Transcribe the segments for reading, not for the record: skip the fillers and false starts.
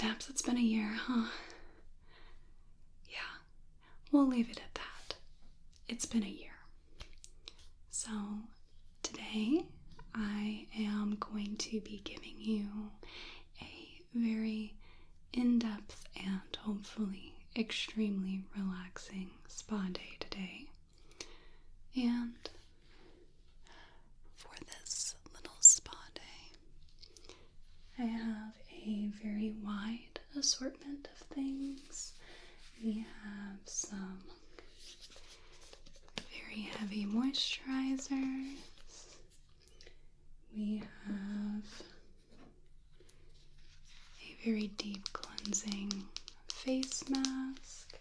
snaps, it's been a year, huh? Yeah, we'll leave it at that. It's been a year. So, today I am going to be giving you a very in-depth and hopefully extremely relaxing spa day today. And for this little spa day, I have a very wide assortment of things. We have some very heavy moisturizers. We have a very deep cleansing face mask.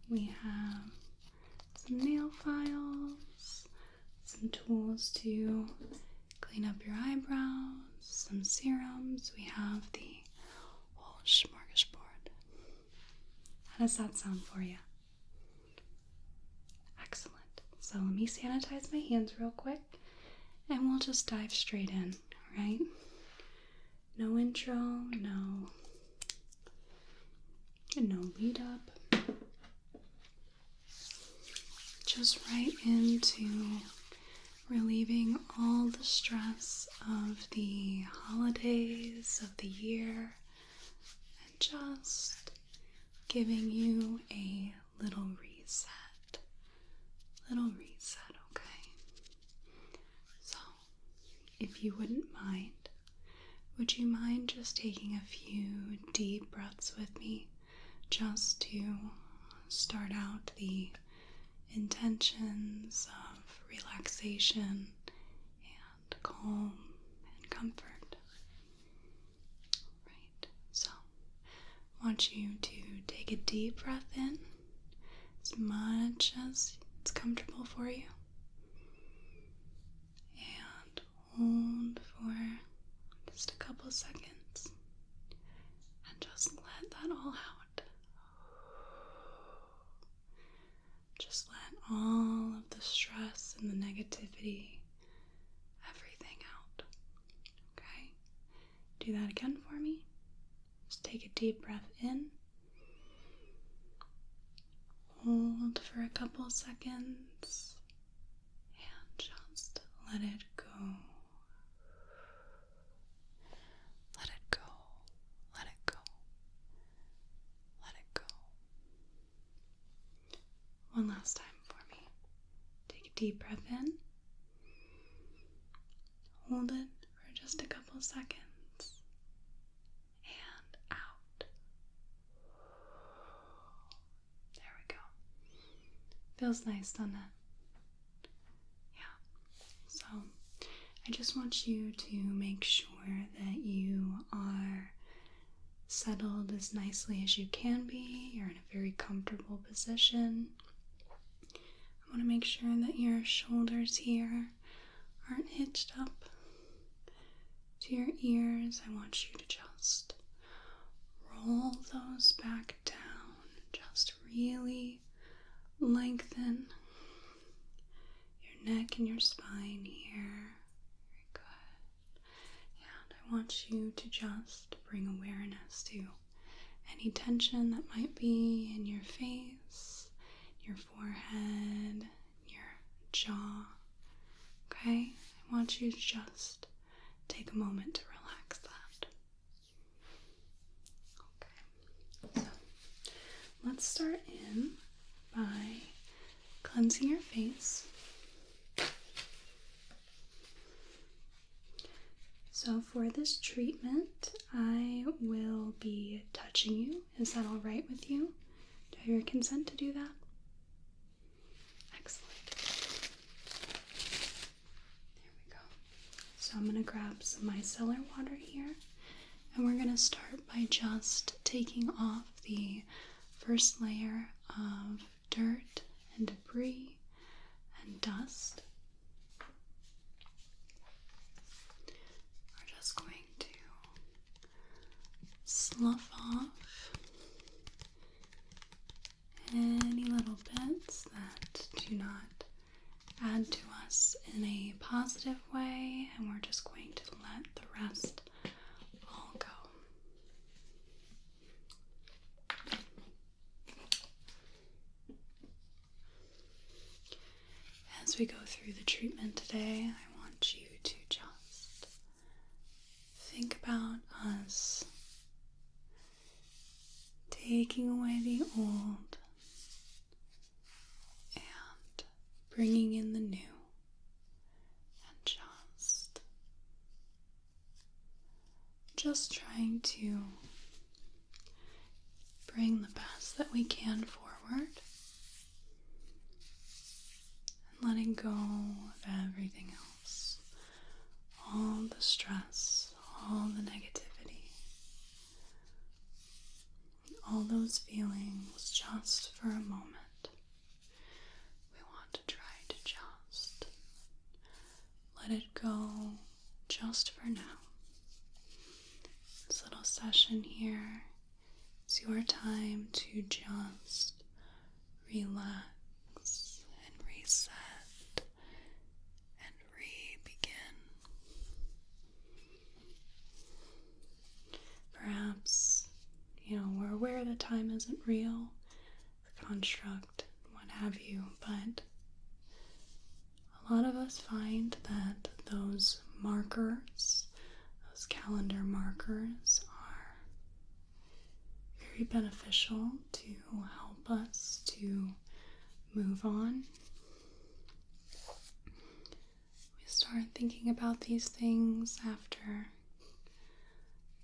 We have some nail files, some tools to clean up your eyebrows, some serums. We have the whole smorgasbord. How does that sound for you? Excellent. So let me sanitize my hands real quick and we'll just dive straight in, right? No intro, no lead up. Just right into relieving all the stress of the holidays of the year and just giving you a little reset. Okay? So, if you wouldn't mind, would you mind just taking a few deep breaths with me just to start out the intentions of relaxation and calm and comfort? Right, so I want you to take a deep breath in as much as it's comfortable for you and hold for just a couple seconds and just let that all out. Just let all of the stress and the negativity, everything out. Okay? Do that again for me. Just take a deep breath in. Hold for a couple seconds. And just let it go. Let it go. Let it go. Let it go. One last time for me. Take a deep breath in. Hold it for just a couple seconds. And out. There we go. Feels nice, doesn't it? Yeah. So, I just want you to make sure that you are settled as nicely as you can be. You're in a very comfortable position. I want to make sure that your shoulders here aren't hitched up to your ears. I want you to just roll those back down. Just really lengthen your neck and your spine here. Very good. And I want you to just bring awareness to any tension that might be in your face, your forehead, your jaw. Okay? I want you to just take a moment to relax that. Okay. So, let's start in by cleansing your face. So for this treatment, I will be touching you. Is that all right with you? Do I have your consent to do that? Excellent. There we go. So I'm going to grab some micellar water here, and we're going to start by just taking off the first layer of dirt and debris and dust. We're just going to slough off any little bits that do not add to us in a positive way, and and we're just going to let the rest all go. As we go through the treatment today, I want you to just think about us taking away the old and bringing in the new, and just trying to bring the best that we can forward, and letting go of everything else, all the stress, all the negativity, all those feelings just for a moment. We want to try to just let it go just for now. This little session here, it's your time to just relax and reset and re-begin. Perhaps, we're aware that time isn't real, the construct, what have you, but a lot of us find that those markers, those calendar markers, are very beneficial to help us to move on. We start thinking about these things after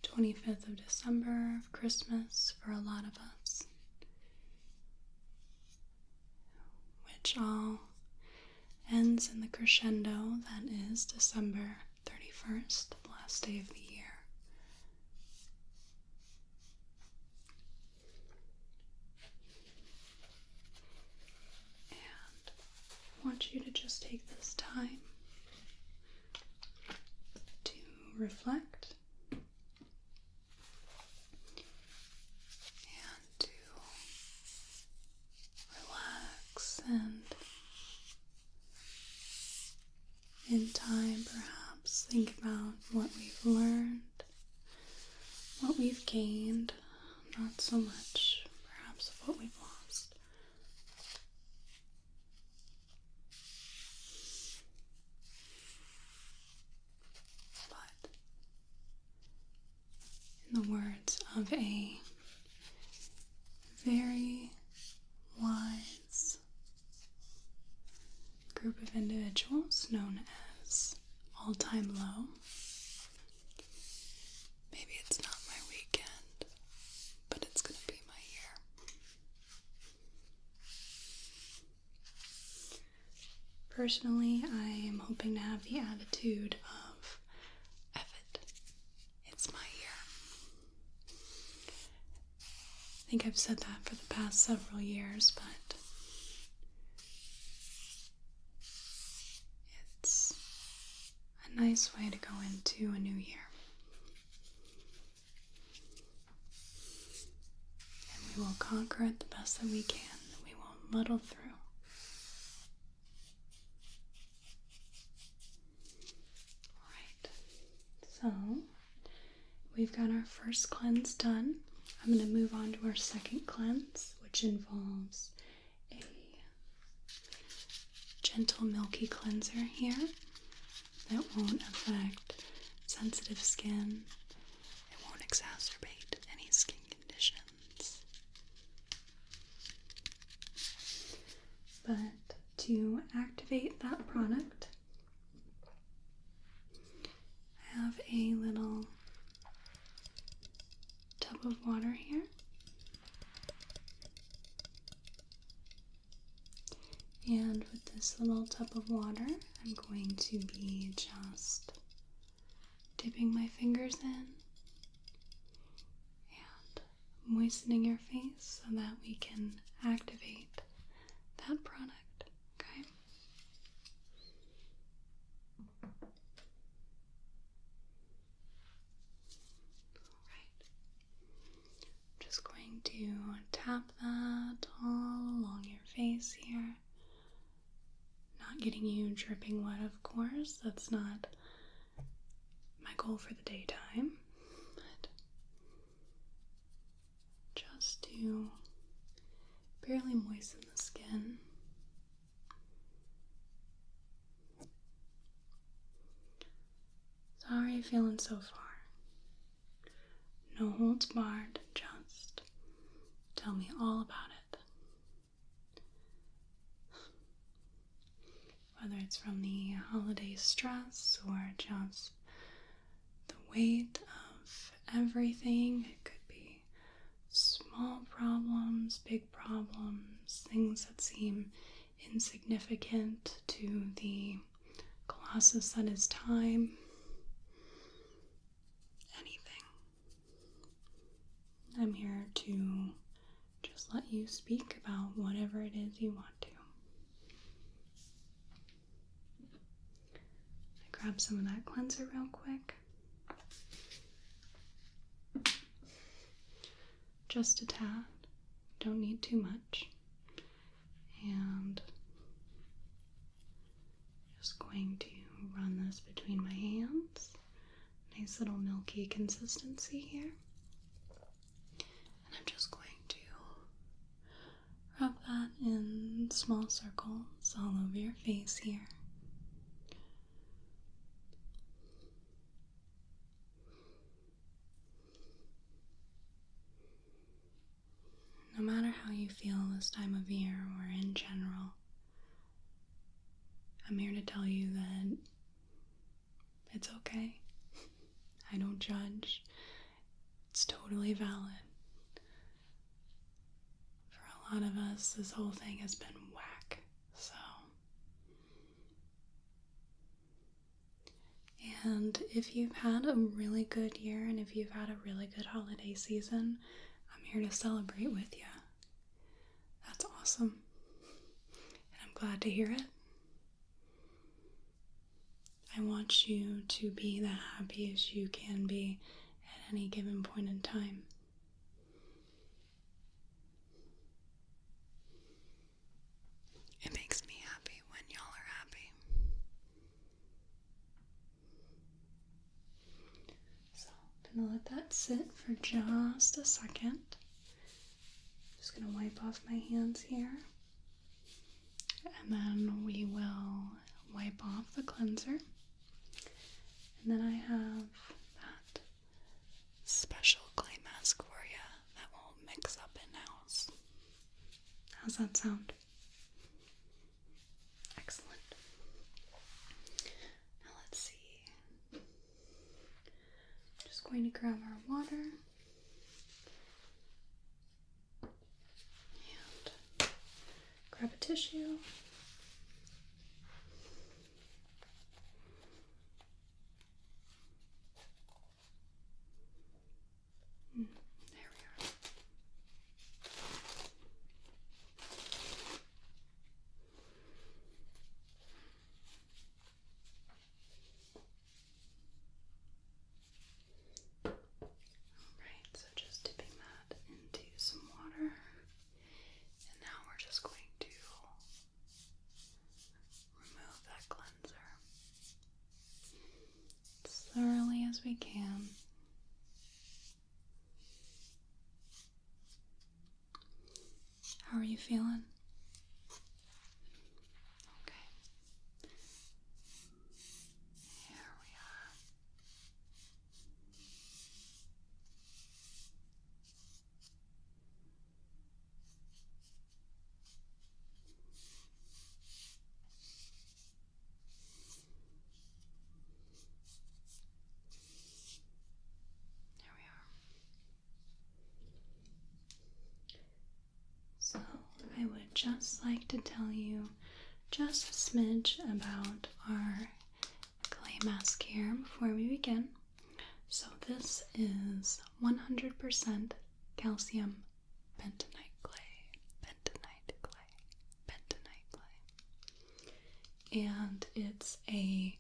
25th of December of Christmas for a lot of us, which all ends in the crescendo that is December 31st, the last day of the year. And I want you to just take this time to reflect and to relax, and in time perhaps think about what we've learned, what we've gained, not so much perhaps of what we've lost. But in the words of a very wise group of individuals known as all-time low, maybe it's not my weekend, but it's gonna be my year. Personally, I am hoping to have the attitude of, F it, it's my year. I think I've said that for the past several years, but it's a nice way to go into a new year. And we will conquer it the best that we can. We will muddle through. Alright, so we've got our first cleanse done. I'm going to move on to our second cleanse, which involves a gentle milky cleanser here that won't affect sensitive skin. It won't exacerbate any skin conditions. But to activate that product, I have a little tub of water here. And with this little tub of water, I'm going to be just dipping my fingers in and moistening your face so that we can activate that product, okay? Alright. I'm just going to tap that all along your face here. Not getting you dripping wet, of course. That's not goal for the daytime, but just to barely moisten the skin. So how are you feeling so far? No holds barred, just tell me all about it. Whether it's from the holiday stress or just the weight of everything. It could be small problems, big problems, things that seem insignificant to the colossus that is time. Anything. I'm here to just let you speak about whatever it is you want to. Grab some of that cleanser real quick. Just a tad. Don't need too much. And just going to run this between my hands. Nice little milky consistency here. And I'm just going to rub that in small circles all over your face here. No matter how you feel this time of year or in general, I'm here to tell you that it's okay. I don't judge. It's totally valid. For a lot of us, this whole thing has been whack, so. And if you've had a really good year and if you've had a really good holiday season, I'm here to celebrate with you. That's awesome. And I'm glad to hear it. I want you to be the happiest you can be at any given point in time. It makes me happy when y'all are happy. So I'm gonna let that sit for just a second. Just gonna wipe off my hands here. And then we will wipe off the cleanser. And then I have that special clay mask for you that will mix up in-house. How's that sound? Excellent. Now let's see. Just going to grab our water. And grab a tissue. There we are. Alright, so just dipping that into some water. And now we're just going to remove that cleanser as thoroughly as we can. How are you feeling? Okay. Here we are. There we are. So I would just like to tell you just a smidge about our clay mask here before we begin. So this is 100% calcium bentonite clay, bentonite clay, bentonite clay. And it's a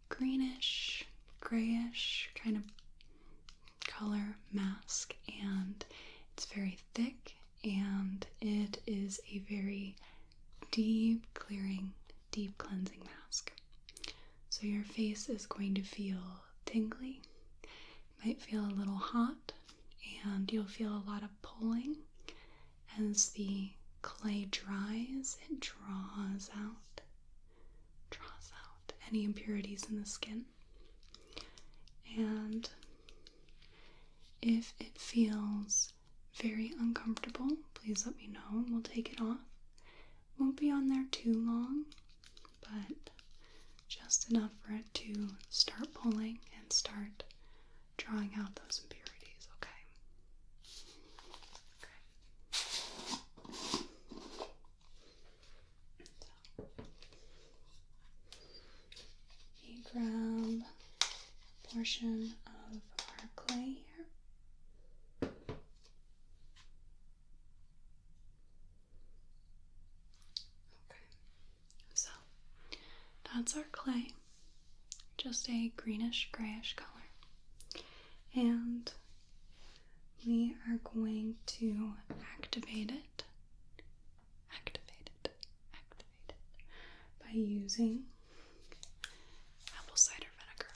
greenish, grayish kind of color mask, and it's very thick, and it is a very deep clearing, deep cleansing mask. So your face is going to feel tingly. It might feel a little hot, and you'll feel a lot of pulling as the clay dries. It draws out any impurities in the skin. And if it feels very uncomfortable, please let me know and we'll take it off. Won't be on there too long, but just enough for it to start pulling and start drawing out those impurities, okay? Grab a portion of our clay here. Okay, so that's our clay, just a greenish grayish color, and we are going to activate it by using cider vinegar.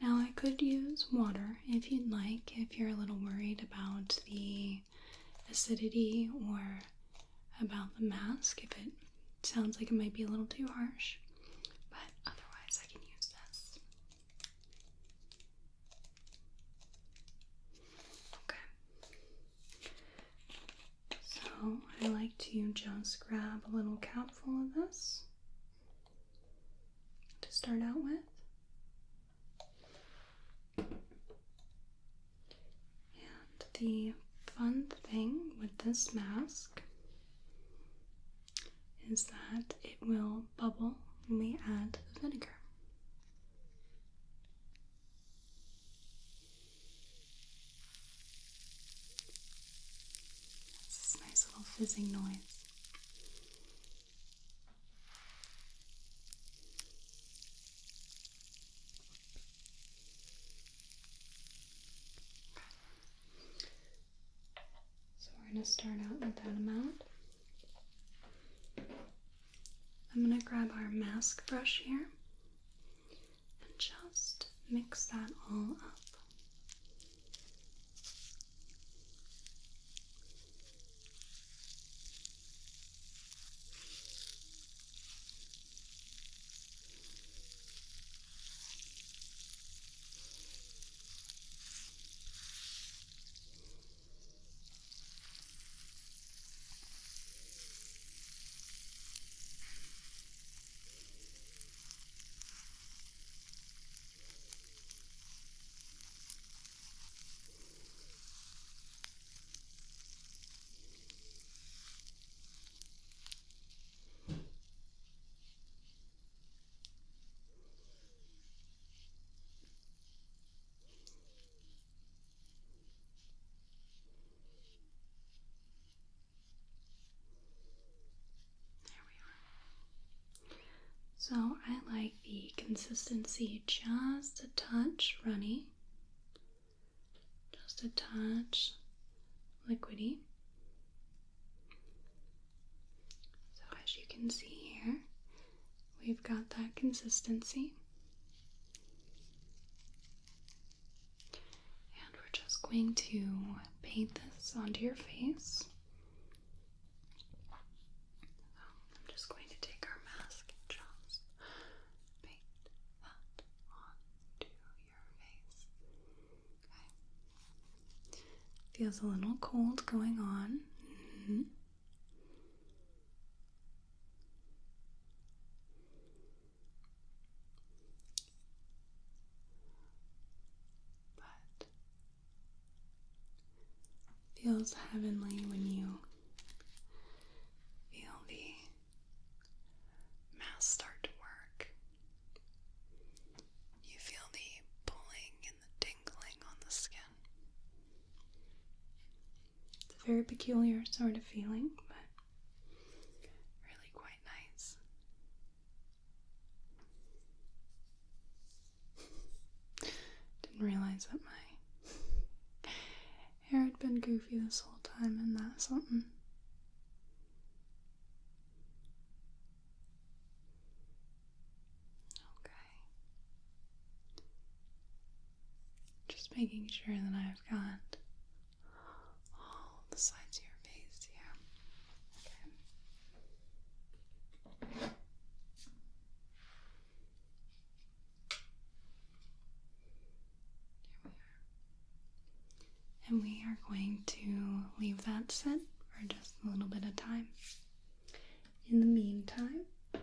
Now I could use water if you'd like, if you're a little worried about the acidity or about the mask, if it sounds like it might be a little too harsh, but otherwise I can use this. Okay. So I like to just grab a little capful of this to start out with. And the fun thing with this mask is that it will bubble when we add the vinegar. It's this nice little fizzing noise. We're going to start out with that amount. I'm going to grab our mask brush here and just mix that all up. So I like the consistency just a touch runny, just a touch liquidy. So as you can see here, we've got that consistency. And we're just going to paint this onto your face. I'm just going to take our mask and just paint that onto your face. Okay. Feels a little cold going on. But feels heavenly when you feel the mask start to work. You feel the pulling and the tingling on the skin. It's a very peculiar sort of feeling, but really quite nice. Didn't realize that my hair had been goofy this whole time, and that's something. Okay. making sure that I've got all the sides of your face here. Okay. And we are going to leave that sit for just a little bit of time. In the meantime, I'll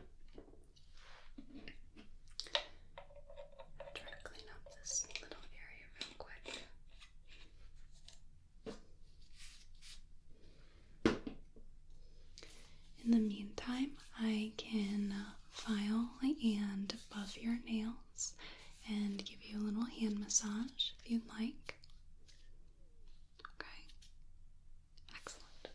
try to clean up this little area real quick. In the meantime, I can file and buff your nails and give you a little hand massage if you'd like. Okay, excellent.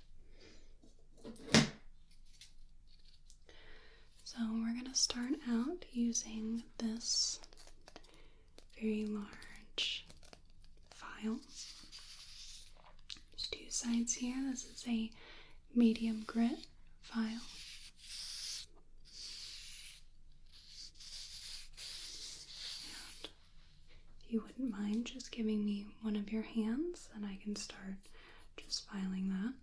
So we're going to start out using this very large file. There's two sides here. This is a medium grit file. And if you wouldn't mind just giving me one of your hands, and I can start just filing that.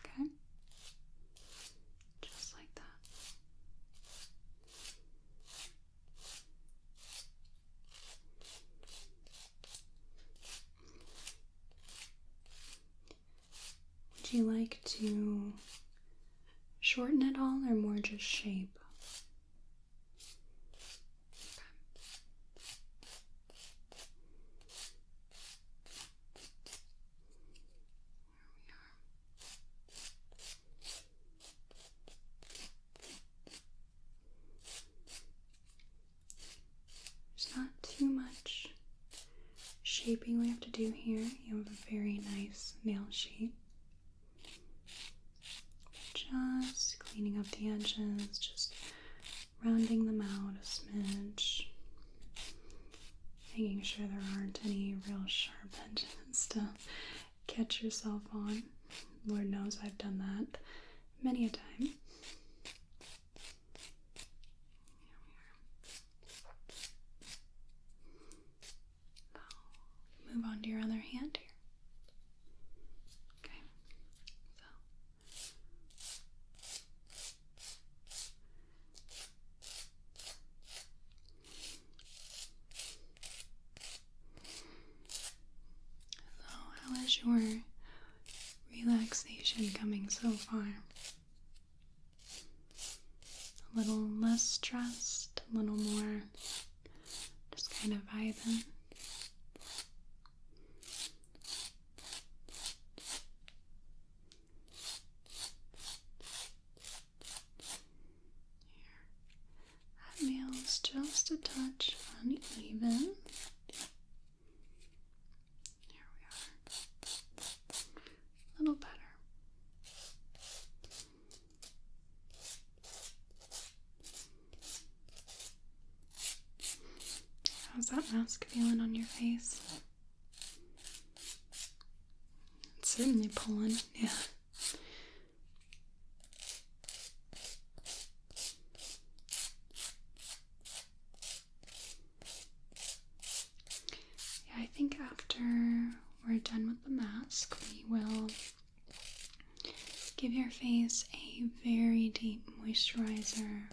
Okay? Just like that. Would you like to shorten it all or more just shape? There's not too much shaping we have to do here. You have a very nice nail shape. Just cleaning up the edges, just rounding them out a smidge. Making sure there aren't any real sharp edges to catch yourself on. Lord knows I've done that many a time. Move on to your other hand here. Okay, so how is your relaxation coming so far? A little less stressed, a little more just kind of vibing. That nail's just a touch uneven. There we are. A little better. How's that mask feeling on your face? It's certainly pulling, yeah. Yeah, I think after we're done with the mask, we will give your face a very deep moisturizer.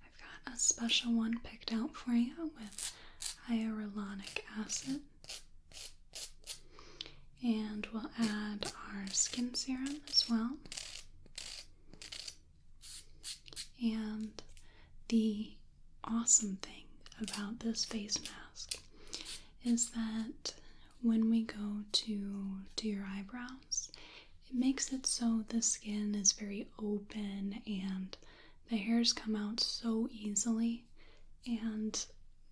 I've got a special one picked out for you with hyaluronic acid. And we'll add our skin serum as well. And the awesome thing about this face mask is that when we go to do your eyebrows, it makes it so the skin is very open and the hairs come out so easily, and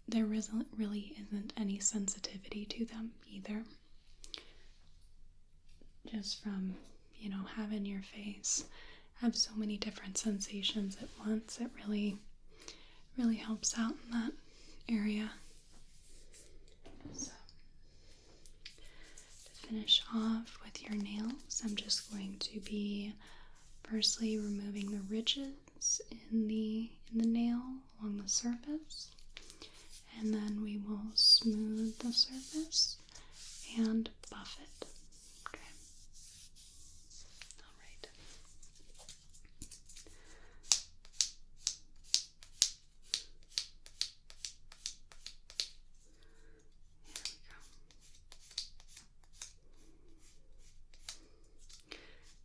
there really isn't any sensitivity to them either. Just from, having your face have so many different sensations at once, it really helps out in that area. So, to finish off with your nails, I'm just going to be firstly removing the ridges in the nail along the surface, and then we will smooth the surface and buff it. Okay. All right.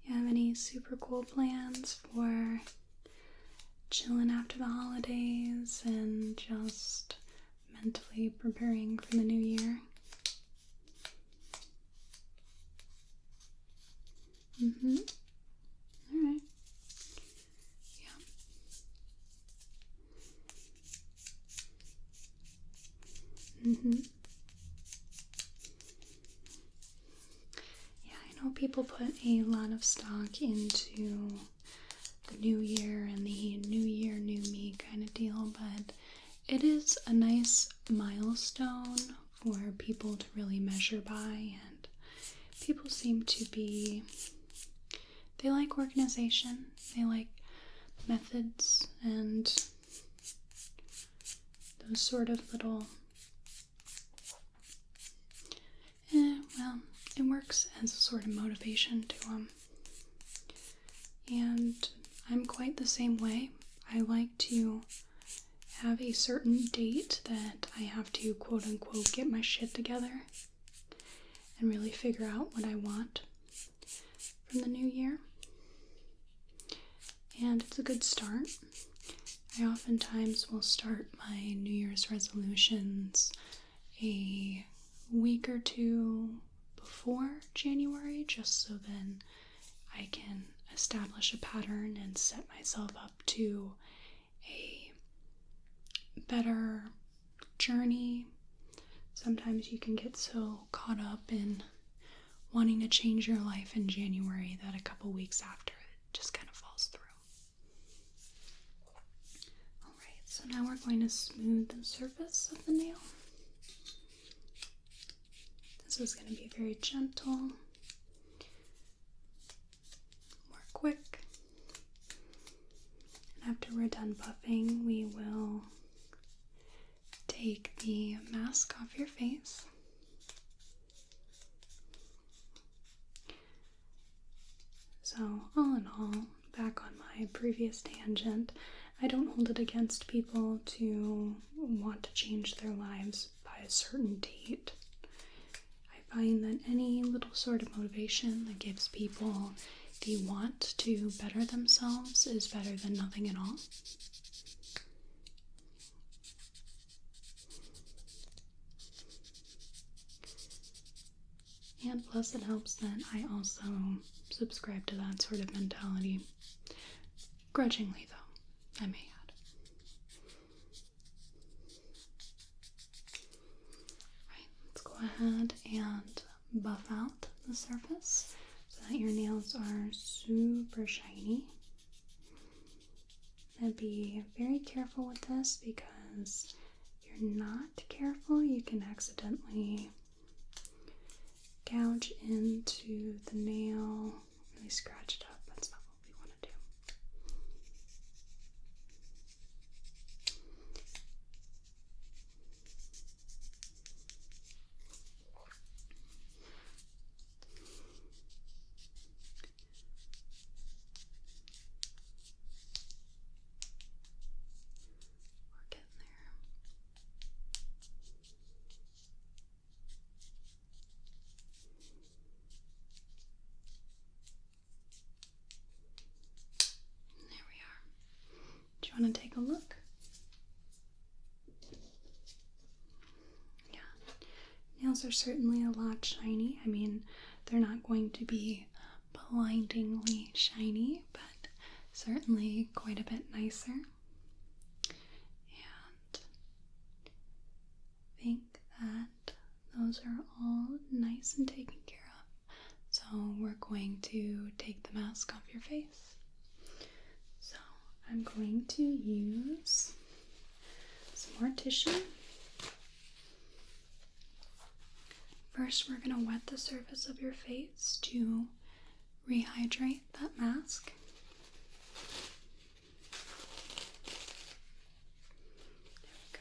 You have any super cool plans for chilling after the holidays and just mentally preparing for the new year? Alright. Yeah. Yeah, I know people put a lot of stock into the new year and the new year, new me kind of deal, but it is a nice milestone for people to really measure by, and people seem to be, they like organization, they like methods, and those sort of little, well, it works as a sort of motivation to them. And I'm quite the same way. I like to have a certain date that I have to quote unquote get my shit together and really figure out what I want from the new year. And it's a good start. I oftentimes will start my New Year's resolutions a week or two before January, just so then I can establish a pattern and set myself up to a better journey. Sometimes you can get so caught up in wanting to change your life in January that a couple weeks after it just kind of falls through. Alright, so now we're going to smooth the surface of the nail. This is going to be very gentle, more quick. And after we're done buffing, we will take the mask off your face. So, all in all, back on my previous tangent, I don't hold it against people to want to change their lives by a certain date. I find that any little sort of motivation that gives people the want to better themselves is better than nothing at all. And plus it helps that I also subscribe to that sort of mentality. Grudgingly though, I may add. Right, let's go ahead and buff out the surface so that your nails are super shiny. And be very careful with this, because if you're not careful, you can accidentally gouge into the nail, really scratch it up. That's not what we want to do. We're getting there. There we are. Do you want to take a look? Yeah. Nails are certainly a lot shiny. I mean, they're not going to be blindingly shiny, but certainly quite a bit nicer. And I think that those are all nice and taken care of. So we're going to take the mask off your face. So I'm going to use some more tissue. First, we're going to wet the surface of your face to rehydrate that mask. There we go.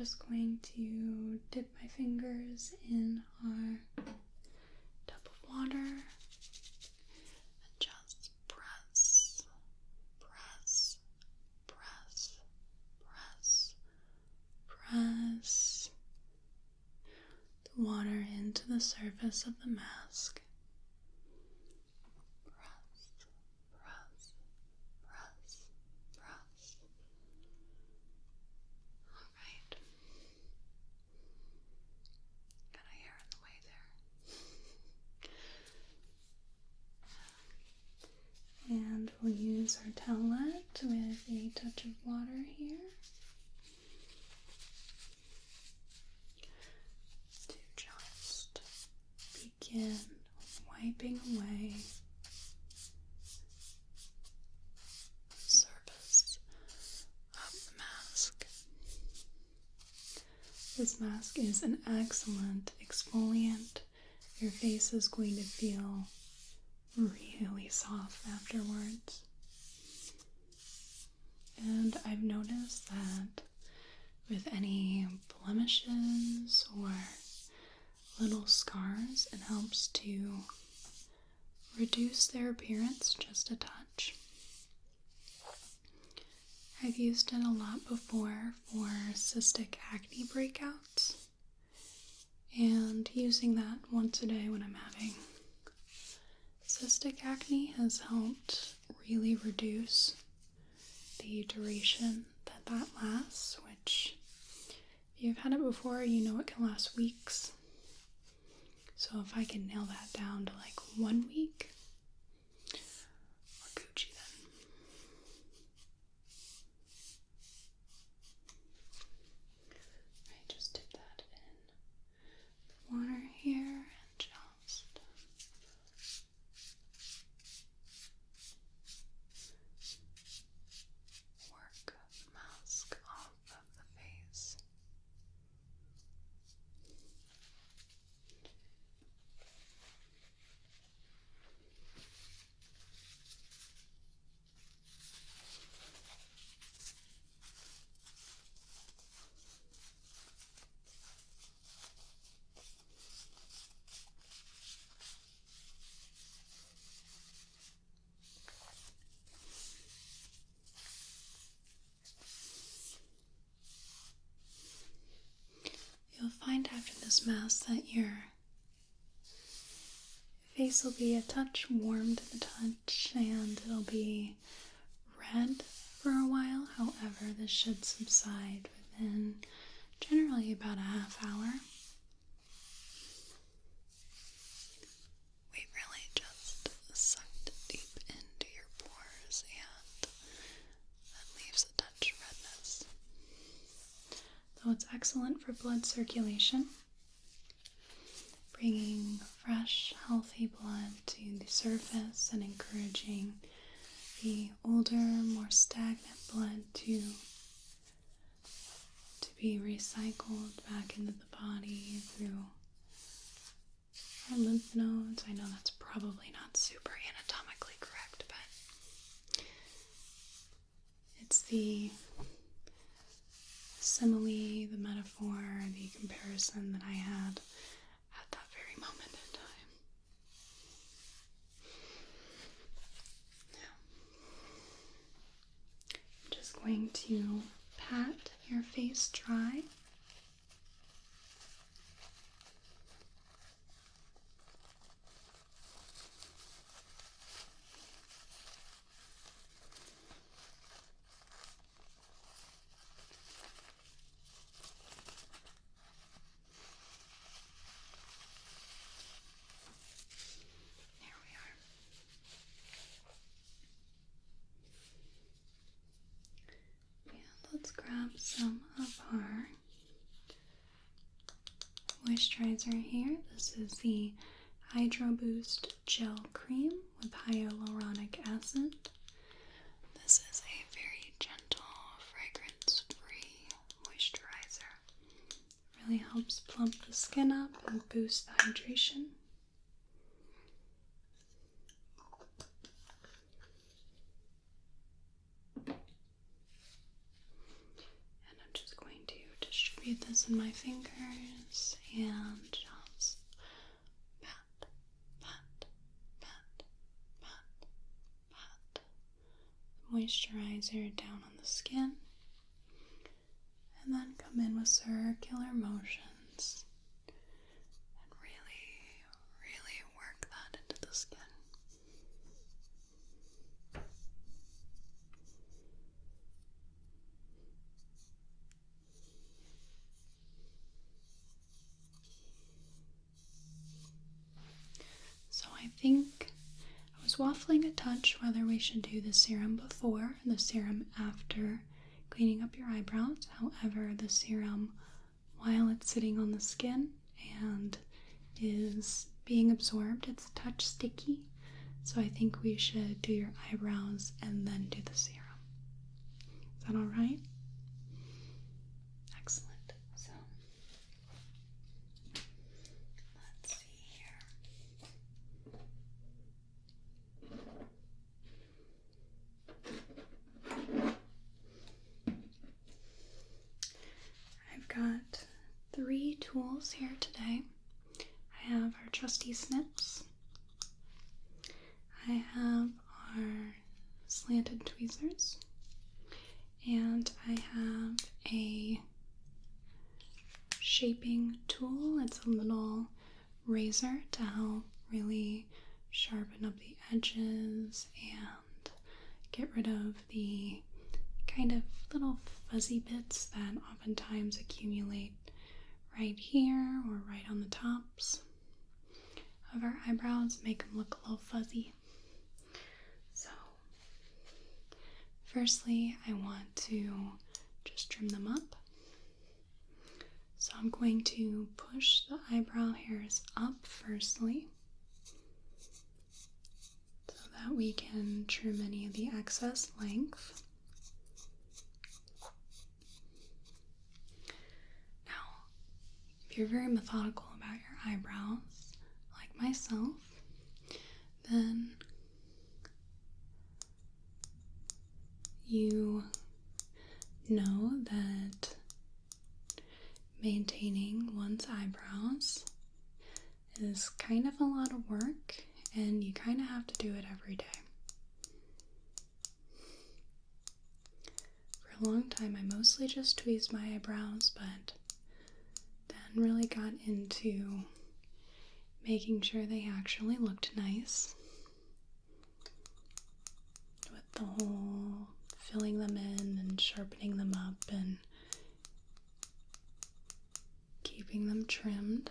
just going to dip my fingers in our tub of water and just press, press, press, press, press the water into the surface of the mask. Press, press, press, press. Alright. Got a hair in the way there. And we'll use our towelette with a touch of water here to just begin wiping away the surface of the mask. This mask is an excellent exfoliant. Your face is going to feel really soft afterwards. And I've noticed that with any blemishes or little scars, it helps to reduce their appearance just a touch. I've used it a lot before for cystic acne breakouts, and using that once a day when I'm having cystic acne has helped really reduce the duration that lasts, which if you've had it before, you know it can last weeks. So if I can nail that down to like 1 week, we're Gucci then. I just dip that in the water here and just work the mask off of the face. You'll find after this mask that your face will be a touch warm to the touch and it'll be red for a while. However, this should subside within generally about a half hour. We really just sucked deep into your pores and that leaves a touch of redness. So it's excellent for blood circulation, bringing fresh, healthy blood to the surface and encouraging the older, more stagnant blood to be recycled back into the body through our lymph nodes. I know that's probably not super anatomically correct, but it's the simile, the metaphor, the comparison that I had at that very moment in time. Now, I'm just going to pat your face dry. Let's grab some of our moisturizer here. This is the Hydro Boost Gel Cream with hyaluronic acid. This is a very gentle, fragrance-free moisturizer. It really helps plump the skin up and boost the hydration. And I'm just going to distribute distribute this in my fingers and just pat, pat, pat, pat, pat moisturizer down on the skin, and then come in with circular motions and really, really work that into the skin. So I think I was waffling a touch whether we should do the serum before and the serum after cleaning up your eyebrows. However, the serum, while it's sitting on the skin and is being absorbed, it's a touch sticky. So I think we should do your eyebrows and then do the serum. Is that all right? Excellent. So let's see here. I've got 3 tools here today. I have our trusty snips. I have our slanted tweezers. And I have a shaping tool. It's a little razor to help really sharpen up the edges and get rid of the kind of little fuzzy bits that oftentimes accumulate right here or right on the tops of our eyebrows, make them look a little fuzzy. So firstly, I want to just trim them up. So I'm going to push the eyebrow hairs up firstly so that we can trim any of the excess length. Now, if you're very methodical about your eyebrows, like myself, then you know that maintaining one's eyebrows is kind of a lot of work, and you kind of have to do it every day. For a long time, I mostly just tweezed my eyebrows, but then really got into making sure they actually looked nice with the whole filling them in and sharpening them up and keeping them trimmed.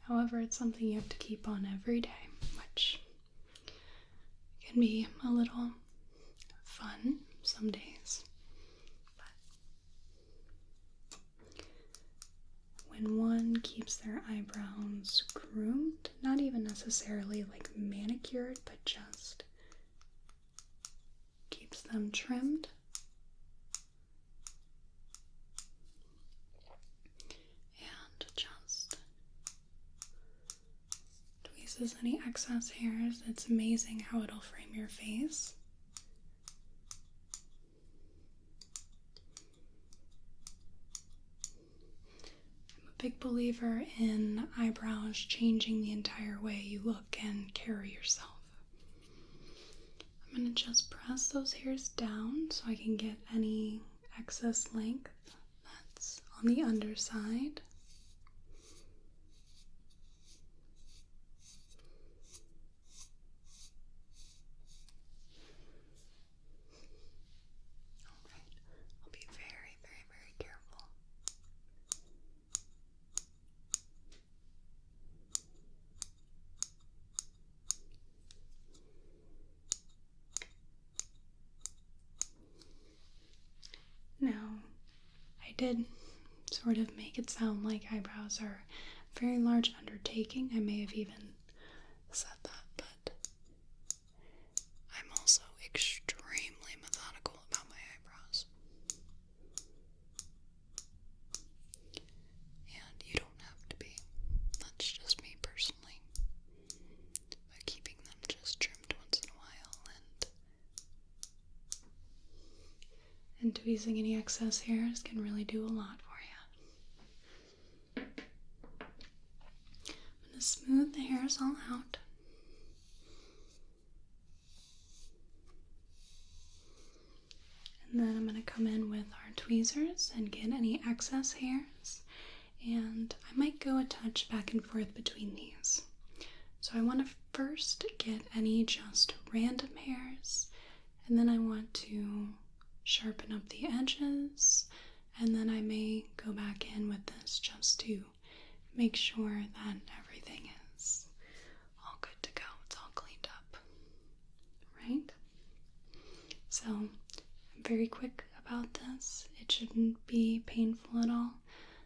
However, it's something you have to keep on every day, which can be a little fun some days. But when one keeps their eyebrows groomed, not even necessarily like manicured, but just keeps them trimmed, and just tweezes any excess hairs, it's amazing how it'll frame your face. Big believer in eyebrows changing the entire way you look and carry yourself. I'm going to just press those hairs down so I can get any excess length that's on the underside. Alright, I'll be very, very, very careful. Now, I did sort of make it sound like eyebrows are a very large undertaking. I may have even said that, but I'm also extremely methodical about my eyebrows. And you don't have to be. That's just me personally. But keeping them just trimmed once in a while and and tweezing any excess hairs can really do a lot for you. I'm going to smooth the hairs all out. And then I'm going to come in with our tweezers and get any excess hairs. And I might go a touch back and forth between these. So I want to first get any just random hairs, and then I want to sharpen up the edges, and then I may go back in with this just to make sure that everything is all good to go. It's all cleaned up, right? So I'm very quick about this. It shouldn't be painful at all,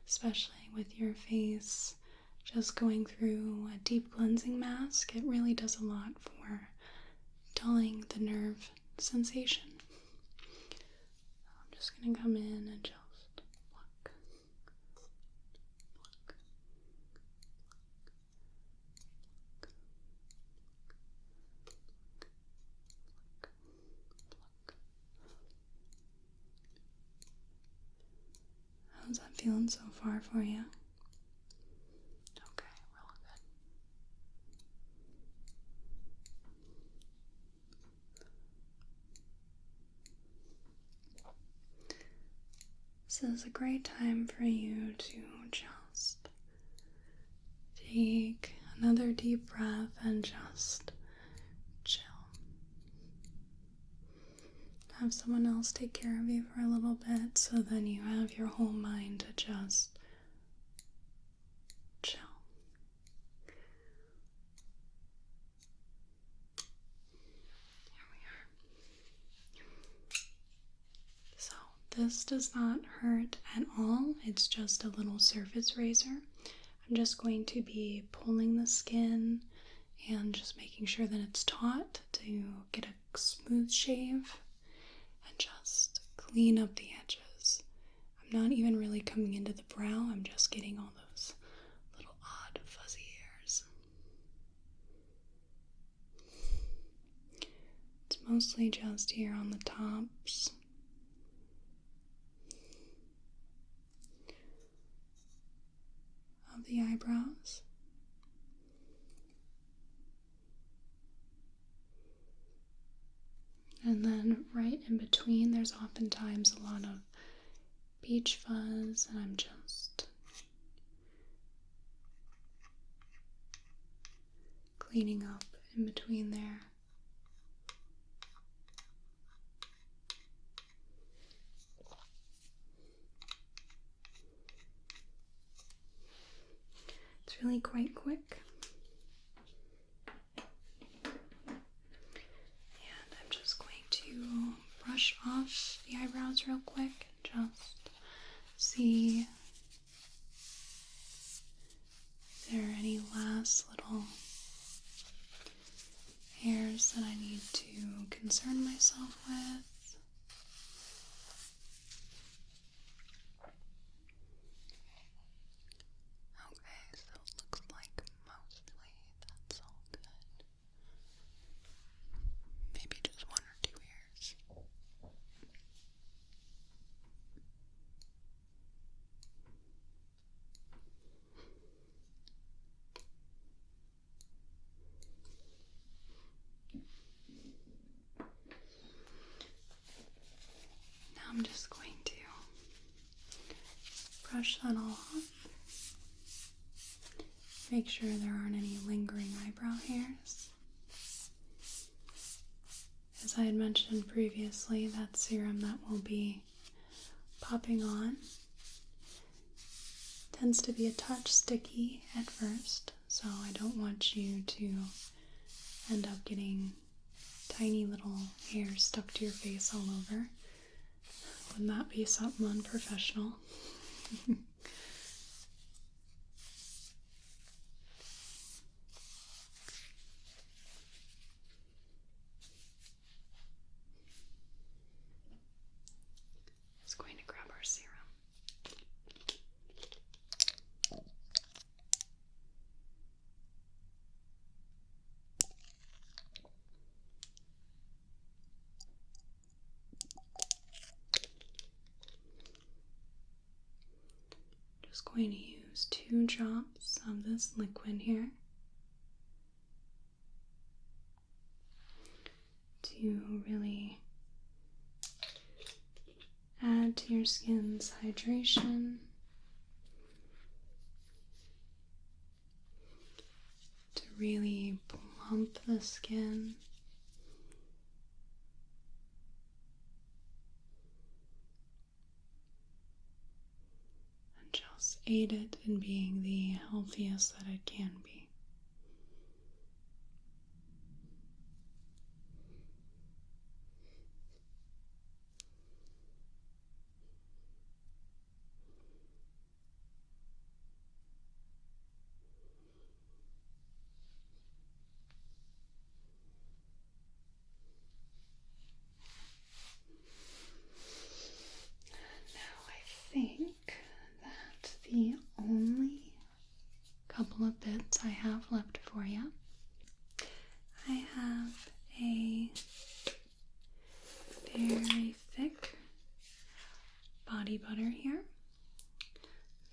especially with your face just going through a deep cleansing mask. It really does a lot for dulling the nerve sensation. I'm just going to come in and just pluck. How's that feeling so far for you? Okay, real good. This is a great time for you to just take another deep breath and just chill. Have someone else take care of you for a little bit, so then you have your whole mind to just chill. Here we are. So this does not hurt at all. It's just a little surface razor. I'm just going to be pulling the skin and just making sure that it's taut to get a smooth shave and just clean up the edges. I'm not even really coming into the brow. I'm just getting all those little odd fuzzy hairs. It's mostly just here on the tops. Of the eyebrows. And then right in between, there's oftentimes a lot of beach fuzz, and I'm just cleaning up in between there. It's really quite quick. And I'm just going to brush off the eyebrows real quick and just see if there are any last little hairs that I need to concern myself with. Okay, so it looks like mostly that's all good. Maybe just one or two hairs. Now I'm just going to brush that all off. Make sure there aren't any lingering eyebrow hairs. As I had mentioned previously, that serum that will be popping on tends to be a touch sticky at first, so I don't want you to end up getting tiny little hairs stuck to your face all over. Wouldn't that be something unprofessional? Just going to grab our serum. just going to use 2 drops of this liquid here to really add to your skin's hydration, to really plump the skin. And just aid it in being the healthiest that it can be. Think that the only couple of bits I have left for you, I have a very thick body butter here,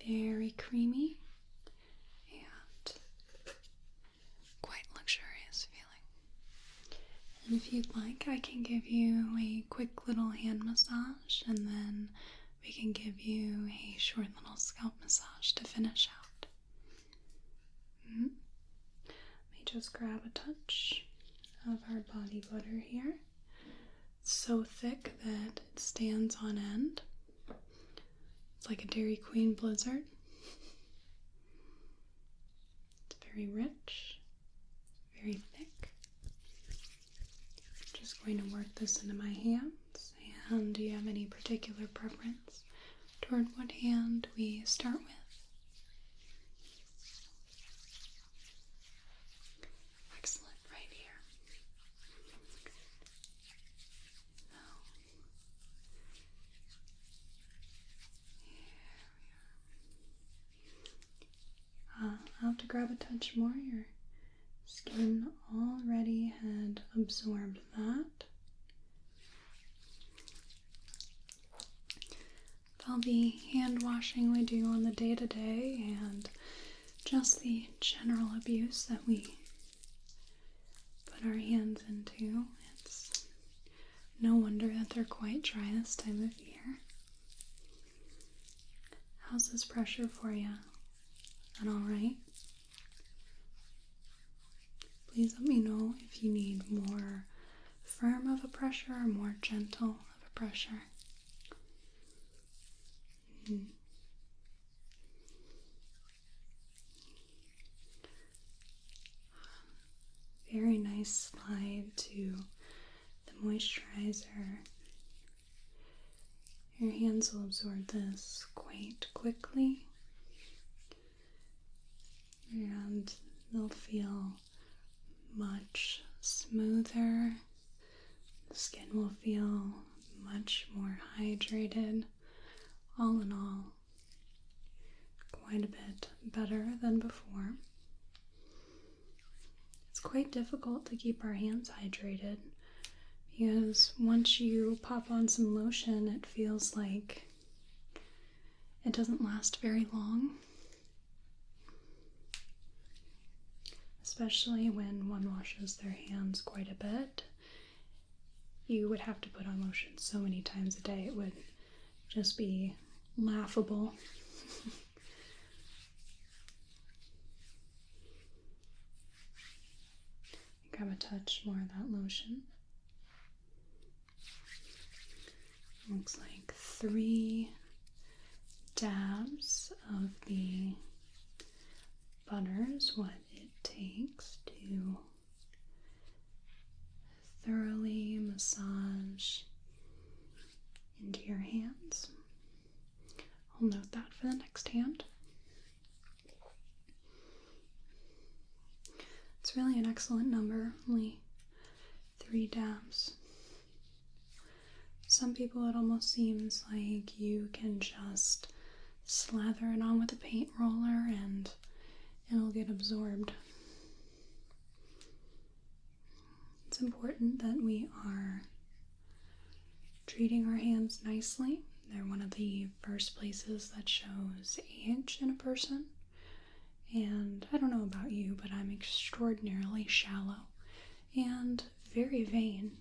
very creamy and quite luxurious feeling. And if you'd like, I can give you a quick little hand massage, and then we can give you a short little scalp massage to finish out. Let me just grab a touch of our body butter here. It's so thick that it stands on end. It's like a Dairy Queen blizzard. It's very rich, very thick. Just going to work this into my hands. And do you have any particular preference toward what hand we start with? Excellent, right here. Now, here we are. I'll have to grab a touch more. Your skin already had absorbed that. All the hand washing we do on the day-to-day and just the general abuse that we put our hands into, it's no wonder that they're quite dry this time of year. How's this pressure for you? That all right? Please let me know if you need more firm of a pressure or more gentle of a pressure. Very nice slide to the moisturizer. Your hands will absorb this quite quickly, and they'll feel much smoother. The skin will feel much more hydrated. All in all, quite a bit better than before. It's quite difficult to keep our hands hydrated because once you pop on some lotion, it feels like it doesn't last very long. Especially when one washes their hands quite a bit. You would have to put on lotion so many times a day, it would just be laughable. Grab a touch more of that lotion. Looks like 3 dabs of the butter is what it takes to thoroughly massage into your hands. I'll note that for the next hand. It's really an excellent number, only 3 dabs. Some people it almost seems like you can just slather it on with a paint roller and it'll get absorbed. It's important that we are treating our hands nicely, They're one of the first places that shows age in a person. And I don't know about you, but I'm extraordinarily shallow and very vain.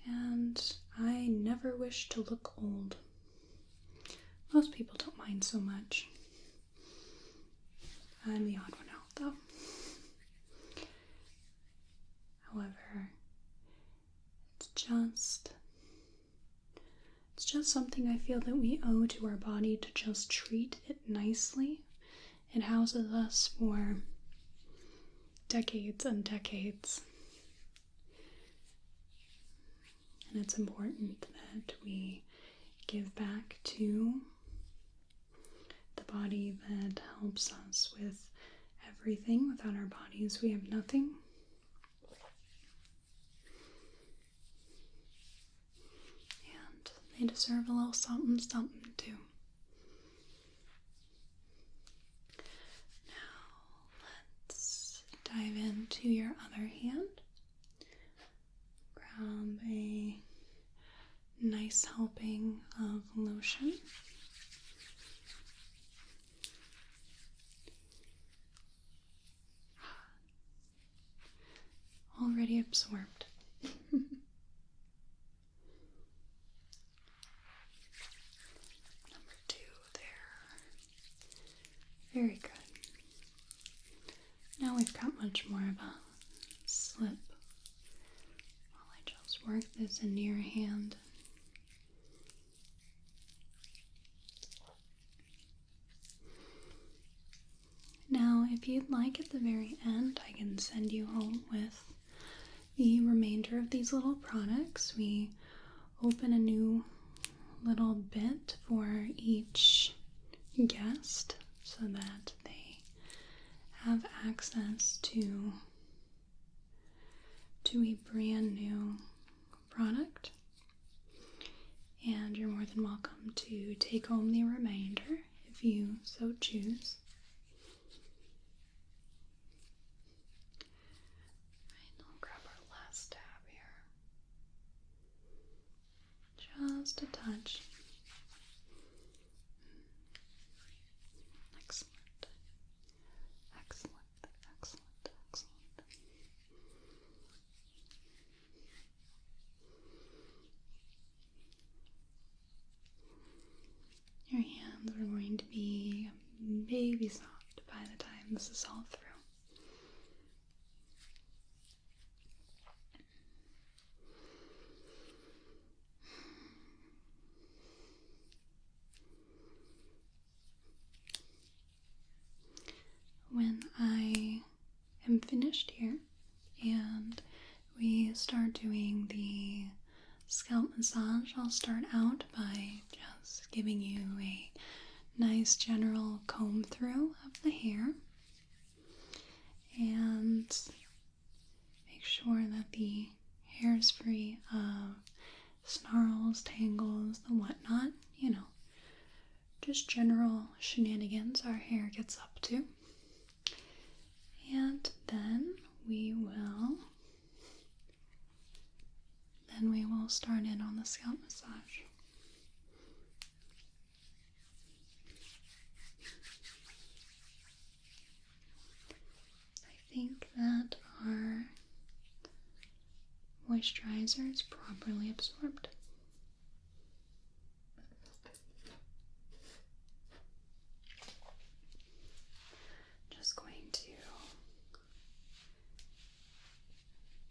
And I never wish to look old. Most people don't mind so much. I'm the odd one out, though. However, it's just something I feel that we owe to our body to just treat it nicely. It houses us for decades and decades. And it's important that we give back to the body that helps us with everything. Without our bodies, we have nothing. And they deserve a little something, something too. Now, let's dive into your other hand. Grab a nice helping of lotion. Already absorbed. Number 2 there. Very good. Now we've got much more of a slip. While I just work this into your hand. Now, if you'd like at the very end, I can send you home with the remainder of these little products. We open a new little bit for each guest so that they have access to a brand new product. And you're more than welcome to take home the remainder if you so choose. Just a touch. Excellent. Excellent. Excellent. Excellent. Your hands are going to be baby soft by the time this is all through. When I am finished here and we start doing the scalp massage, I'll start out by just giving you a nice general comb through of the hair and make sure that the hair is free of snarls, tangles, and whatnot, just general shenanigans our hair gets up to. And then we will start in on the scalp massage. I think that our moisturizer is properly absorbed. Just going to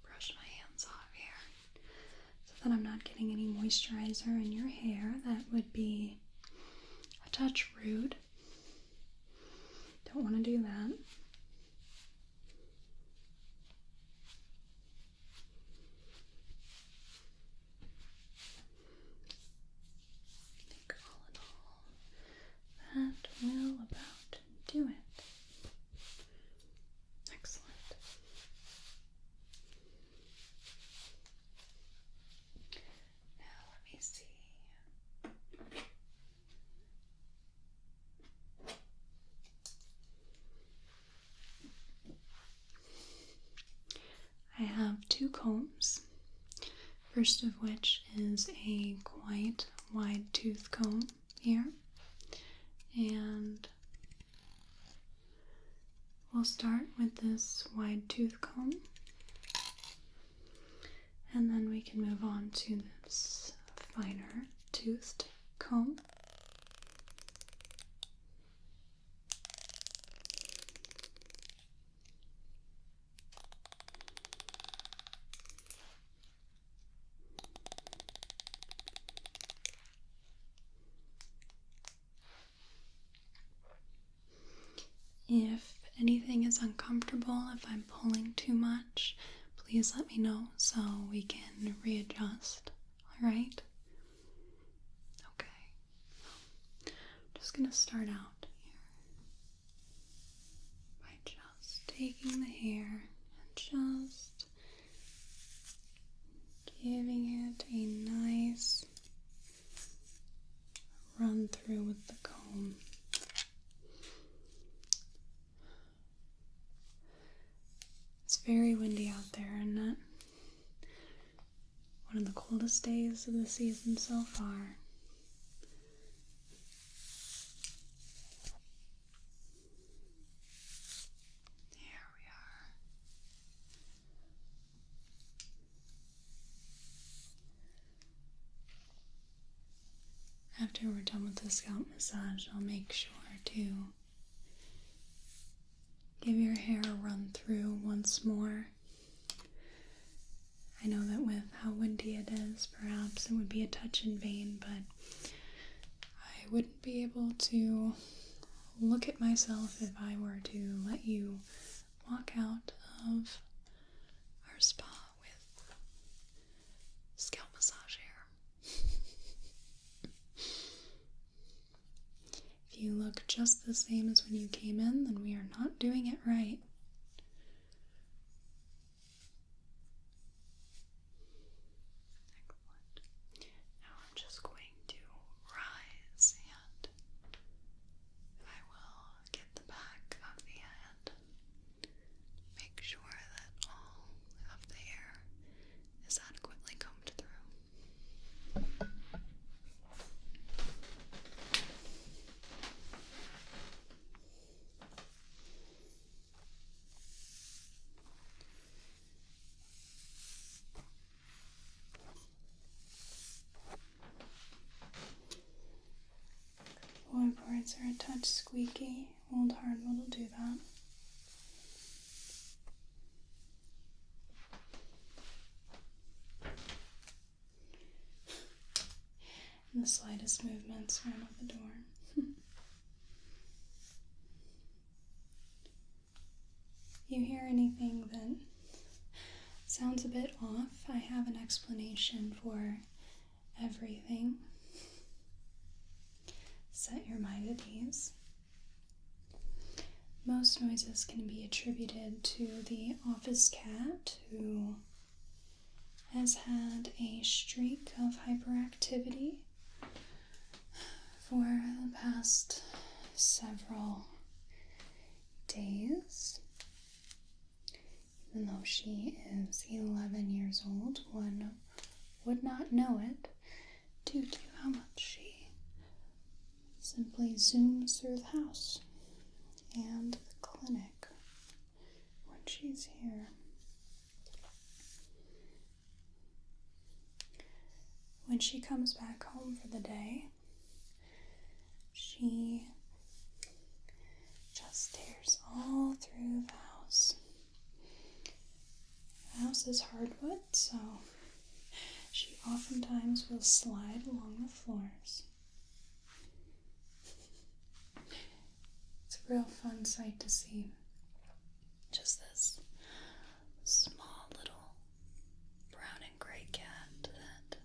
brush my hands off here so that I'm not getting any moisturizer in your hair. That would be a touch rude. Don't want to do that. I think all in all, that will about do it. Excellent. Now let me see. I have 2 combs, first of which is a quite wide tooth comb here, and we'll start with this wide tooth comb, and then we can move on to this finer toothed comb. If anything is uncomfortable, if I'm pulling too much, please let me know so we can readjust. Alright? Okay. I'm just going to start out here by just taking the hair and just giving it a nice run through with the comb. It's very windy out there, isn't it? One of the coldest days of the season so far. There we are. After we're done with the scalp massage, I'll make sure to give your hair a run through once more. I know that with how windy it is, perhaps it would be a touch in vain, but I wouldn't be able to look at myself if I were to let you walk out of our spa with scalp massage hair. If you look just the same as when you came in, then we are not doing it right. Excellent. Now I'm just going to rise and I will get the back of the head. Make sure that all of the hair is adequately combed through. Floorboards are a touch squeaky. Old hardwood will do that. And the slightest movements ran out the door. You hear anything that sounds a bit off, I have an explanation for everything. Set your mind at ease. Most noises can be attributed to the office cat who has had a streak of hyperactivity for the past several days. Even though she is 11 years old, one would not know it due to how much she simply zooms through the house and the clinic when she's here. When she comes back home for the day, she just tears all through the house. The house is hardwood, so she oftentimes will slide along the floors. It's a real fun sight to see. Just this small little brown and gray cat that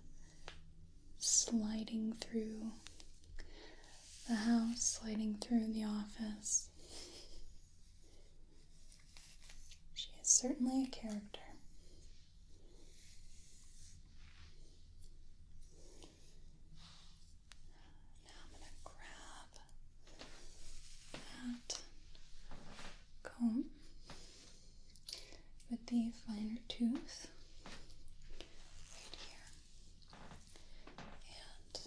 sliding through the house, sliding through the office. She is certainly a character. Now I'm going to grab that comb with the finer tooth right here and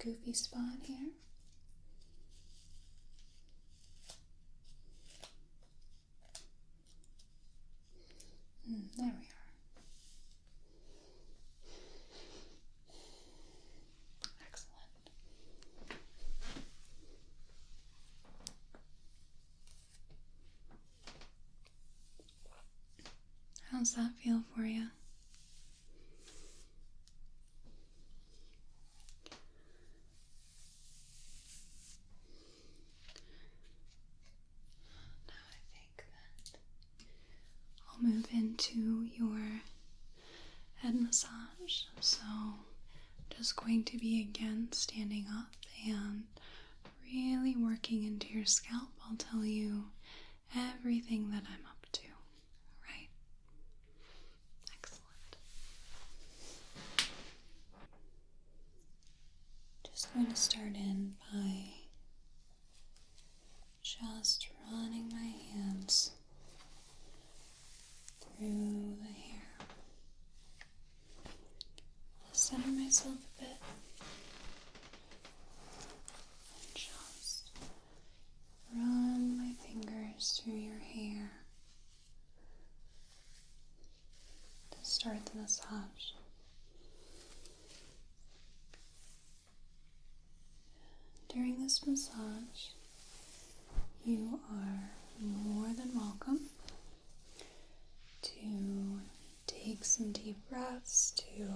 goofy spot here. There we are. Excellent. How's that feel for you? Now I think that I'll move into your head massage. So just going to be again standing up and really working into your scalp. I'll tell you everything that I'm up to, right? Excellent. Just going to start in by just running my hands through the hair. Center myself a bit. And just run my fingers through your hair to start the massage. During this massage, you are more than welcome to take some deep breaths to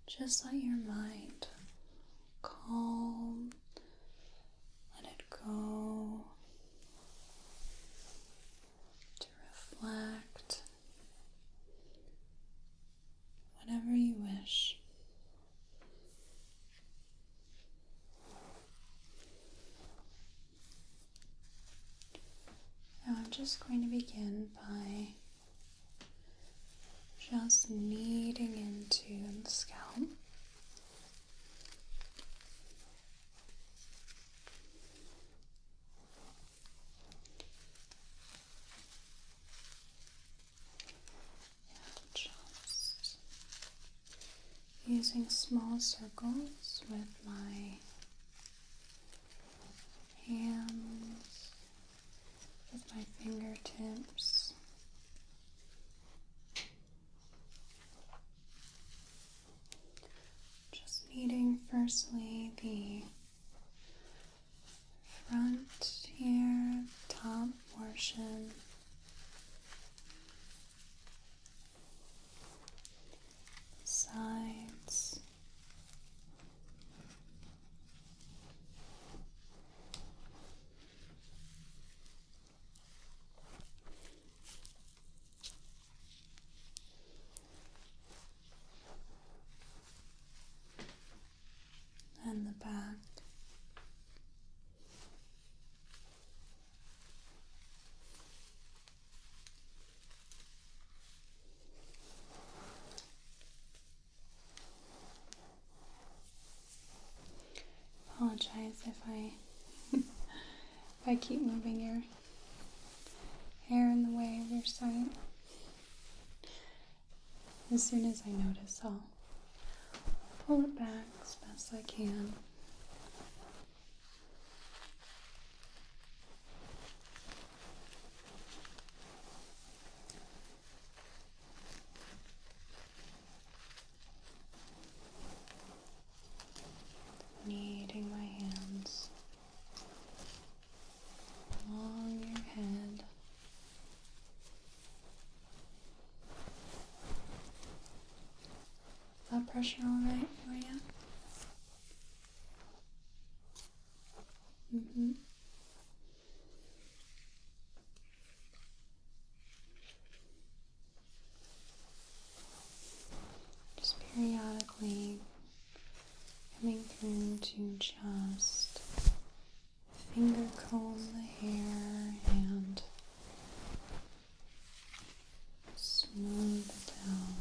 just let your mind calm, let it go, to reflect, whatever you wish. Now I'm just going to begin by just kneading into the scalp. And just using small circles with my hands, with my fingertips. Just kneading firstly the front here, top portion, the sides, and the back. Apologize if I keep moving your hair in the way of your sight. As soon as I notice, I'll pull it back as best I can. Kneading my hands along your head. Is that pressure all right for you? Just periodically coming through to just finger comb the hair and smooth it down.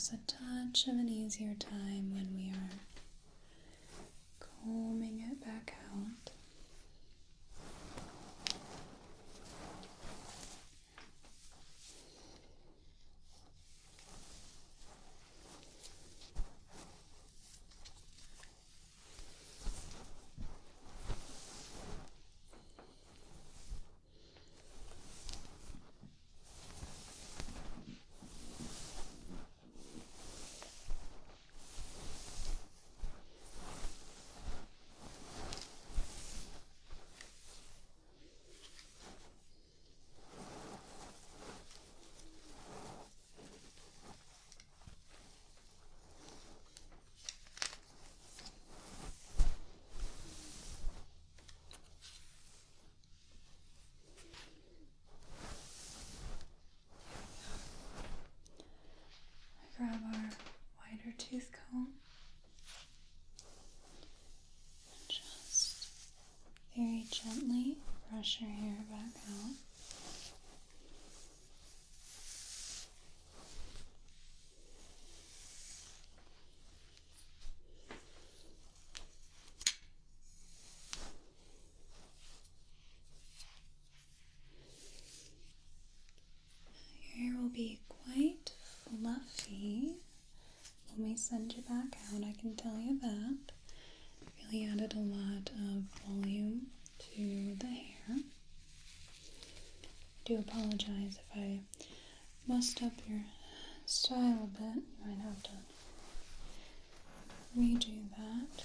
us a touch of an easier time when we are combing it back out. Grab our wider tooth comb and just very gently brush your hair back out. Your hair will be quite fluffy when we send you back out, I can tell you that. Really added a lot of volume to the hair. I do apologize if I messed up your style a bit. You might have to redo that.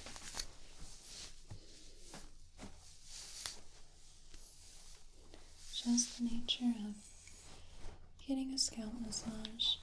Just the nature of getting a scalp massage.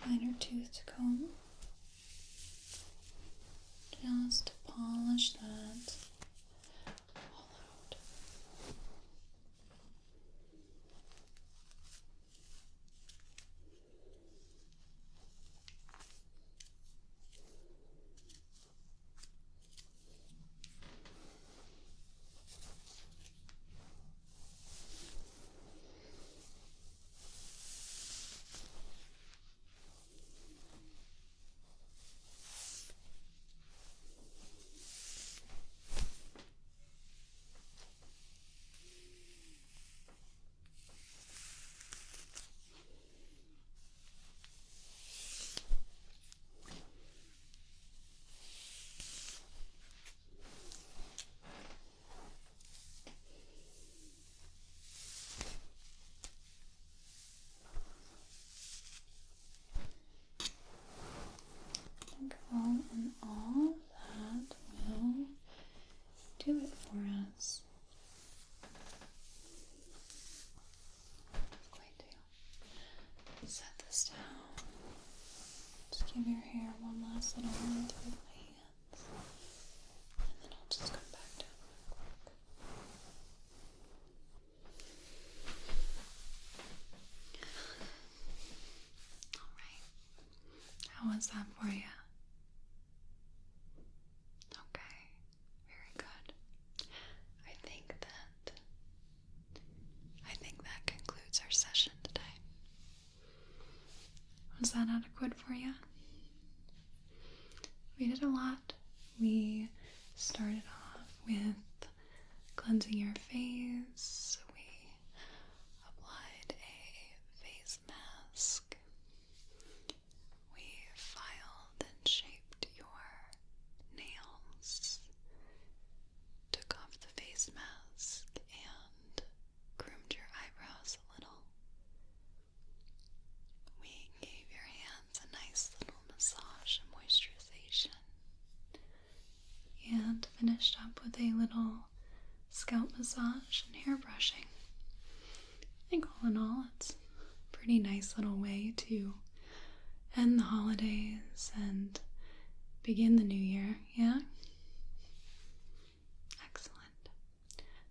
Finer toothed comb, just to polish that all out. And all that will do it for us. I'm going to set this down. Just give your hair one last little run through my hands. And then I'll just come back down real quick. Alright. How was that for you? Was that adequate for you? We did a lot. We started off with cleansing your face. We applied a face mask. We with a little scalp massage and hair brushing. I think all in all, it's a pretty nice little way to end the holidays and begin the new year, yeah? Excellent.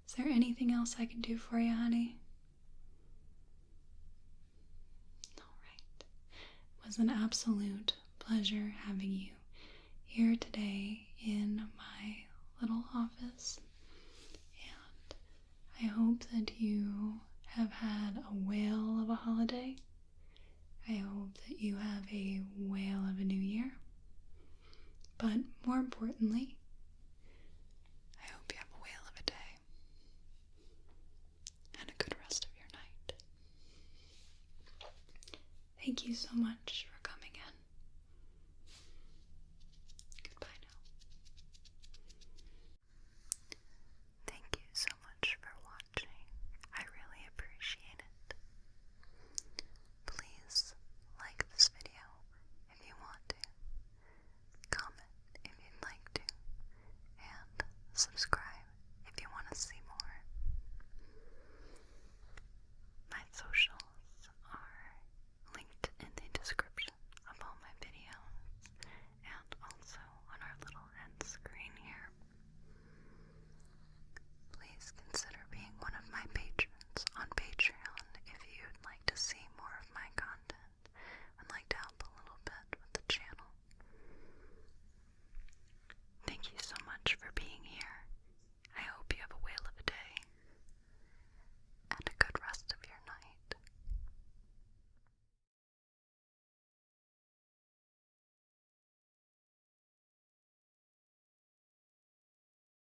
Is there anything else I can do for you, honey? All right. It was an absolute pleasure having you here today in my little office. And I hope that you have had a whale of a holiday. I hope that you have a whale of a new year. But more importantly, I hope you have a whale of a day and a good rest of your night. Thank you so much for